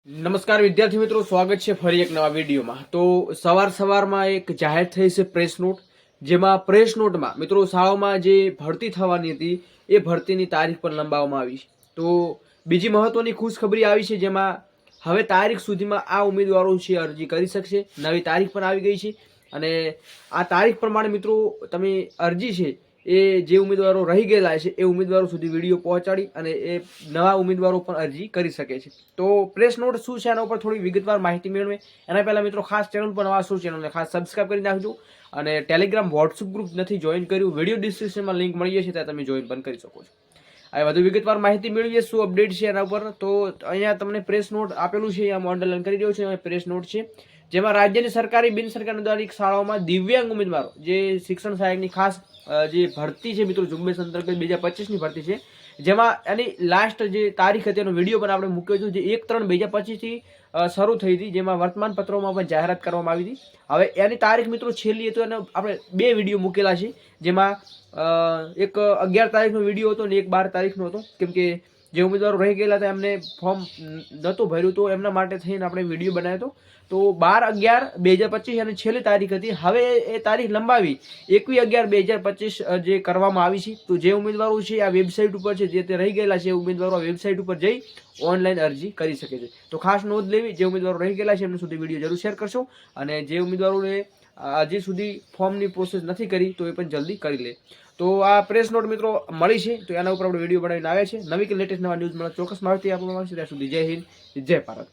નમસ્કાર વિદ્યાર્થી મિત્રો, સ્વાગત છે ફરી એક નવા વિડીયોમાં। તો સવારમાં એક જાહેર થઈ છે પ્રેસ નોટ, જેમાં પ્રેસ નોટમાં મિત્રો શાળાઓમાં જે ભરતી થવાની હતી એ ભરતીની તારીખ પણ લંબાવવામાં આવી છે। તો બીજી મહત્વની ખુશખબરી આવી છે, જેમાં હવે તારીખ સુધીમાં આ ઉમેદવારો છે અરજી કરી શકશે। નવી તારીખ પણ આવી ગઈ છે અને આ તારીખ પ્રમાણે મિત્રો તમે અરજી છે એ જે ઉમેદવારો રહી ગયેલા છે એ ઉમેદવારો સુધી વિડીયો પહોંચાડી અને એ નવા ઉમેદવારો પણ અરજી કરી શકે છે। તો પ્રેસ નોટ શું છે એના ઉપર થોડી વિગતવાર માહિતી મેળવે એના પહેલા મિત્રો ખાસ ચેનલ પર નવા છો ચેનલને ખાસ સબસ્ક્રાઇબ કરી નાખજો અને ટેલિગ્રામ વોટ્સઅપ ગ્રુપ નથી જોઈન કર્યું, વિડીયો ડિસ્ક્રિપ્શનમાં લિંક મળી જશે, ત્યાં તમે જોઈન પણ કરી શકો છો। આ વધુ વિગતવાર માહિતી મેળવીએ શું અપડેટ છે એના ઉપર। તો અહીંયા તમને પ્રેસ નોટ આપેલું છે, અહીંયા અંડરલાઈન કરી રહ્યો છે, પ્રેસ નોટ છે જેમાં રાજ્યની સરકારી બિનસરકારી અનુદાનિત શાળાઓમાં દિવ્યાંગ ઉમેદવારો જે શિક્ષણ સહાયકની ખાસ જે ભરતી છે મિત્રો ઝુંબેશ અંતર્ગત 2025ની ભરતી છે, જેમાં એની લાસ્ટ જે તારીખ હતી એનો વિડીયો પણ આપણે મૂક્યો છે, જે 1/3/2025થી શરૂ થઈ હતી, જેમાં વર્તમાન પત્રોમાં પણ જાહેરાત કરવામાં આવી હતી। હવે એની તારીખ મિત્રો છેલ્લી હતી અને આપણે બે વિડીયો મૂકેલા છે, જેમાં એક 11 તારીખનો વિડીયો હતો અને એક 12 તારીખનો હતો, કેમ કે જે ઉમેદવારો રહી ગયેલા હતા એમને ફોર્મ નહોતું ભર્યું તો એમના માટે થઈને આપણે વિડીયો બનાવ્યો હતો। તો 12/11/2025 અને છેલ્લી તારીખ હતી, હવે એ તારીખ લંબાવી 21/11/2025 જે કરવામાં આવી છે। તો જે ઉમેદવારો છે આ વેબસાઇટ ઉપર છે, જે તે રહી ગયેલા છે ઉમેદવારો આ વેબસાઇટ ઉપર જઈ ઓનલાઈન અરજી કરી શકે છે। તો ખાસ નોંધ લેવી, જે ઉમેદવારો રહી ગયેલા છે એમને સુધી વિડીયો જરૂર શેર કરશો અને જે ઉમેદવારોને હજી સુધી ફોર્મની પ્રોસેસ નથી કરી તો એ પણ જલ્દી કરી લે। તો આ પ્રેસ નોટ મિત્રો મળી છે, તો એના ઉપર આપણે વિડીયો બનાવીને આવે છે। નવી કે લેટેસ્ટ નવા ન્યૂઝ મળે ચોક્કસ માહિતી આપવામાં આવશે। ત્યાં સુધી જય હિન્દ, જય ભારત।